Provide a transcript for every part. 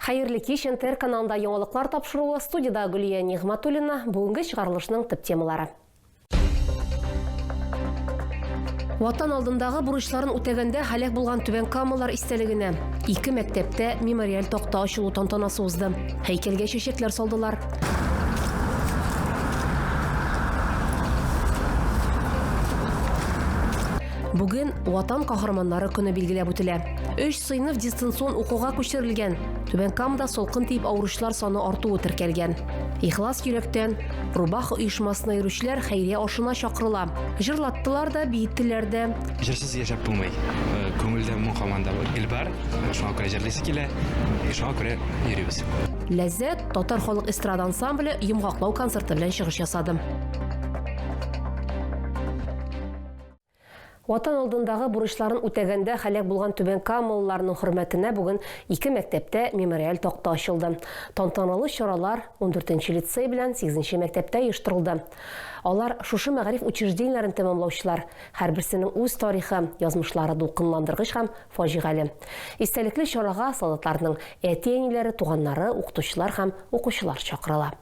Хайырлы кеш НТР каналында яңалыклар тапшыруы, студияда Гүлия Нигматуллина, бүгінгі шығарылышның төп темалары. Ватан алдындағы бурычларын үтәгәндә һәлак булган Түбән Камалар истәлегенә 2 мәктәптә мемориаль такта ачылу тантанасы узды. Һәйкәлгә чәчәкләр салдылар. Бүген Ватан каһарманнары көне билгеләп үтелә. 3 сыйныф дистанцион укуга күчерелгән. Түбән Камада солкын тиеп авыручылар саны артуы теркәлгән. Ихлас йөрәктән Рубах оешмасына йөрүчеләр хәйрия ашына чакырыла. Җырлаттылар да, биеттеләр дә. Җырсыз яшәп булмый. Күңелдә моңкаманда гел бар. Шуңа күрә җырлыйсы килә. Шуңа күрә йөрибез. Ләззәт Татар халык эстрада ансамбле йомгаклау концерты белән чыгыш ясады. Ватан алдындағы бурычларын үтәгәндә һәлак булган Түбән Камалыларның хөрмәтенә бүген 2 мәктәптә мемориаль такта ачылды. Тантаналы чаралар 14-нче лицей белән 8-нче мәктәптә оештырылды. Алар шушы мәгариф учреждениеләрен тәмамлаучылар, һәрберсенең үз тарихы, язмышлары дулкынландыргыч һәм фаҗигале. Истәлекле чарага солдатларның әти-әниләре, туганнары, укытучылар һәм укучылар чакырыла.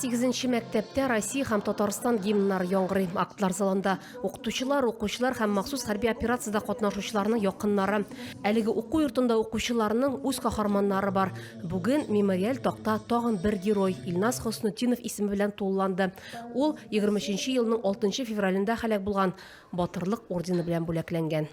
8-нче мәктәптә Россия һәм Татарстан гимннары яңгырый. Актлар залында укытучылар, укучылар һәм махсус хәрби операциядә катнашучыларның якыннары. Әлеге уку йортында укучыларның үз каһарманнары бар. Бүген мемориаль такта тагын бер герой Илназ Хөснетдинов исеме белән тулыланды. Ул 23-нче елның 6 февралендә һәлак булган, батырлык ордены белән бүләкләнгән.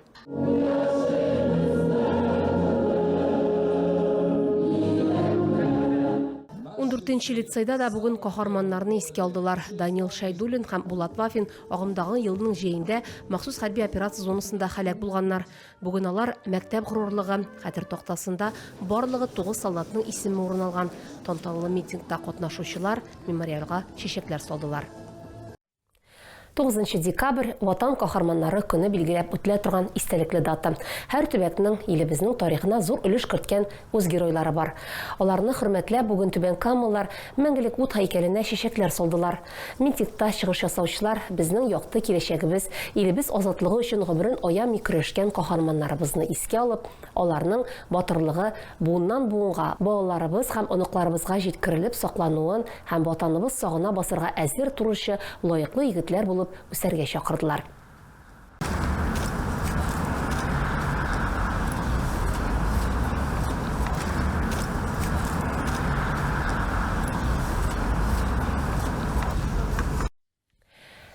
14-нче лицейда да бүген каһарманнарны искә алдылар. Данил Шайдуллин һәм Булат Вафин агымдагы елның җәендә махсус хәрби операция зонасында һәлак булганнар. Бүген алар мәктәп горурлыгы хәтер тактасында барлыгы 9 солдатның исеме урын алган. Тантаналы митингта катнашучылар мемориалга чәчәкләр салдылар. 9 декабрь Ватан каһарманнары көне билгеләп үтелә торган истәлекле дата. Һәр төбәкнең илебезнең тарихына зур өлеш керткән үз геройлары бар. Аларны хөрмәтләп бүген Түбән Камалар мәңгелек ут һәйкәленә чәчәкләр салдылар. Митингта чыгыш ясаучылар безнең якты киләчәгебез, илебез азатлыгы өчен гомерен аямый көрәшкән каһарманнарыбызны искә алып, аларның батырлыгы буыннан буынга, балаларыбыз һәм оныкларыбызга җиткерелеп саклануын һәм ватаныбыз сагына басырга әзер туручы лаеклы егетләр булып үсәргә чакырдылар.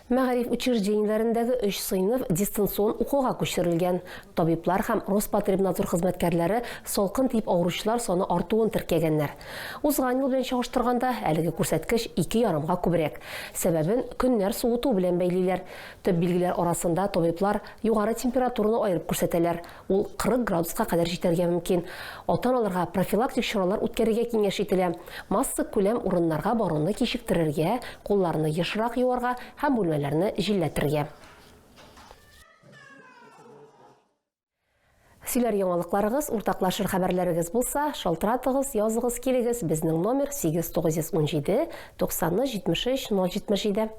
Мәгариф учреждениеләрендәге 3 сыйныф дистанцион укуга күчерелгән. Табиблар һәм Роспотребнадзор хезмәткәрләре салкын тиеп авыручылар саны артуын теркәгәннәр. Узган ел белән чагыштырганда әлеге күрсәткеч 2,5-га күбрәк. Сәбәбен көннәр суыту белән бәйлиләр. Төп билгеләр арасында табиблар югары температураны аерып күрсәтәләр. Ул 40 градуска кадәр җитәргә мөмкин. Ата-аналарга профилактик чаралар үткәрергә киңәш ителә. Масса күләм урыннарга баруны кичектерергә, кулларны ешрак юарга һәм бүлмәләрне җилләтергә. Сөйләр яңалыкларыгыз, уртаклашыр хәбәрләрегез булса, шалтыратыгыз, языгыз килегез. Безнең номер 8917 90 73 077.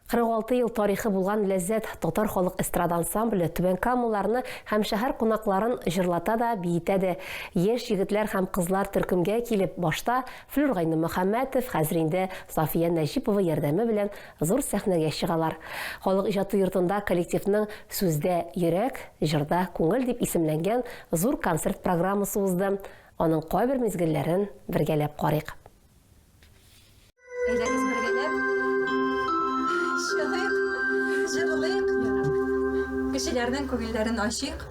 46 ел тарихы булган Ләззәт Татар халык эстрада ансамбле Түбән Камаларны һәм шәһәр кунакларын җырлата да, биетә дә. Яшь егетләр һәм кызлар төркемгә килеп, башта Флүр Гайны Мөхәммәтов, хәзер инде Сафия Нәҗипова ярдәме белән зур сәхнәгә чыгалар. Халык иҗаты йортында коллективның сүздә йөрәк, җырда күңел дип исемләнгән зур концерт программасы узды. Аның кайбер мизгелләрен бергәләп карыйк. Кешеләрнең күңелләрен ачык.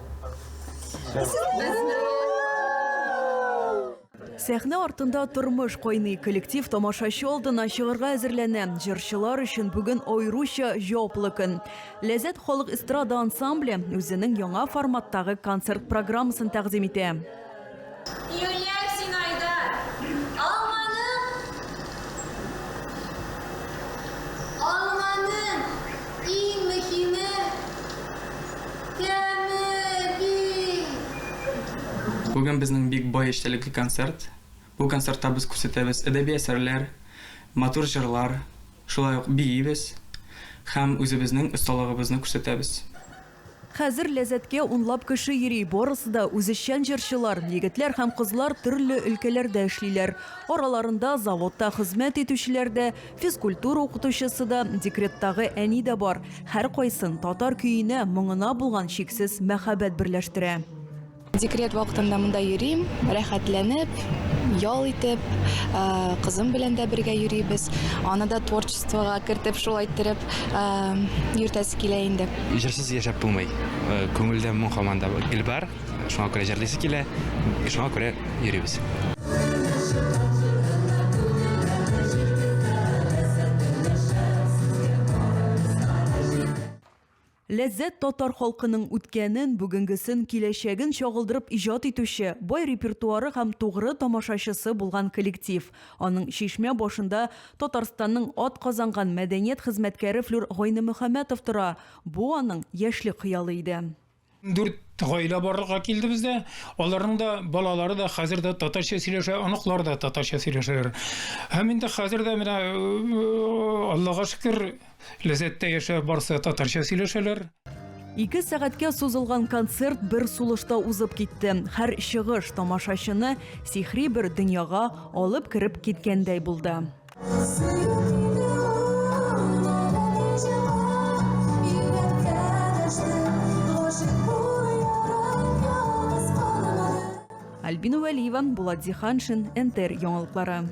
Сәхнә артында тормыш кайный, коллектив тамашачы алдына чыгарга әзерләнә. Җырчылар өчен бүген аеруча җаваплы көн. Ләззәт халык эстрада ансамбле үзенең яңа форматтагы концерт программасын тәкъдим итә. Бүген безнең бик бай эчтәлекле концерт. Бу концертта без күрсәтәбез әдәби әсәрләр, матур җырлар, шулай ук биебез һәм үзебезнең осталыгыбызны күрсәтәбез. Хәзер ләззәткә унлап кеше йөри, барысы да үзешчән җырчылар, егетләр һәм кызлар төрле өлкәләрдә эшлиләр. Араларында заводта хезмәт итүчеләр дә, физкультура укытучысы да, декреттагы әни дә бар. Һәр кайсын татар көенә, моңына булган шиксез мәхәббәт берләштерә. Декрет вакытында монда йөрим, рәхәтләнеп, ял итеп, кызым белән дә бергә йөрибез. Аны да творчествога кертеп, шулай иттереп, йөртәсе килә инде. Җырсыз яшәп булмый. Күңелдә моң һаман да бар. Шуңа күрә җырлыйсы килә, шуңа күрә йөрибез. Ләззәт татар халкының үткәнен, бүгенгесен, киләчәген чагылдырып иҗат итүче, бай репертуары һәм тугры тамашачысы булган коллектив. Аның Шишмә башында Татарстанның ат казанган мәдәният хезмәткәре Флюр Гайнымөхәммәтов тора. Бу аның яшьлек хыялы иде. 4 гаилә барлыкка килде бездә. Аларның да балалары да хәзер дә татарча сөйләшә, аныклар да татарча сөйләшәләр. Һәм инде хәзер дә менә Аллага шөкер, ләззәттә яшәп барсы татарча сөйләшәләр. 2 сәгатькә сузылган концерт бер сулышта узып китте. Һәр чыгыш тамашачыны сихри бер дөньяга алып кереп киткәндәй булды. Альбина Вәлиева, Булат Зиханшин, НТР яңалыклары.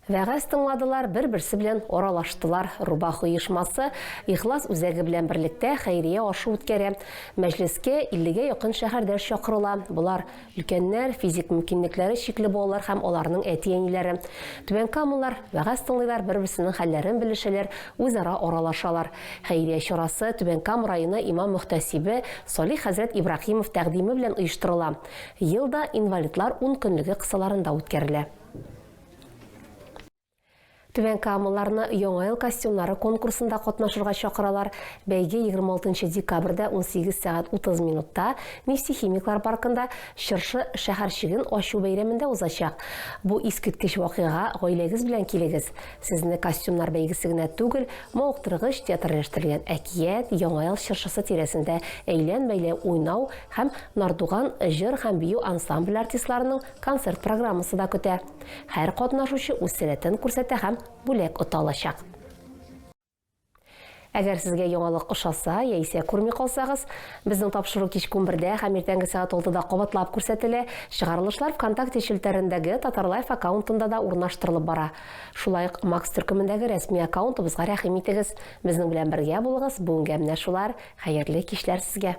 Вәгазь тыңладылар, бер-берсе белән оралаштылар. Рубах оешмасы Ихлас үзәге белән берлектә хәйрия ашы үткәрә. Мәҗлескә 50-гә якын шәһәрдәш чакырыла. Булар өлкәннәр, физик мөмкинлекләре чикле балалар һәм аларның әти-әниләре. Түбән Камаллар вәгазь тыңлыйлар, бер-берсенең хәлләрен белешәләр, үзара оралашалар. Хәйрия чарасы Түбән Кам районы имам мөхтәсибе Салих хәзрәт Ибрахимов тәкъдиме белән оештырыла. Елда инвалидлар 10 көнлеге кысаларында үткәрелә. Түбән Камалларны яңа ел костюмнары конкурсында катнашырга чакыралар. Бәйге 26 декабрьдә 18 сәгать 30 минутта Нефтехимиклар паркында Чыршы шәһәрчеген ачу бәйрәмендә узачак. Бу искиткеч вакыйга гаиләгез белән килегез. Сезне костюмнар бәйгесе генә түгел, мавыктыргыч театрлаштырылган әкият, яңа ел чыршысы тирәсендә әйлән-бәйлә уйнау һәм Нардуган җыр һәм бию ансамбль артистларының концерт программасы да көтә. Һәр катнашучы үз сәләтен күрсәтә һәм бүләк ота алачак. Әгәр сезгә яңалык ошаса, яисә күрми калсагыз, безнең тапшыру кичке 11-дә һәм иртәнге сәгать 6-да кабатлап күрсәтелә. Чыгарылышлар ВКонтакте челтәрендәге Татарлайф аккаунтында да урнаштырылып бара. Шулай ук Макс төркемендәге рәсми аккаунтыбызга рәхим итегез. Безнең белән бергә булыгыз. Бүгенгә менә шулар. Хәерле кичләр сезгә.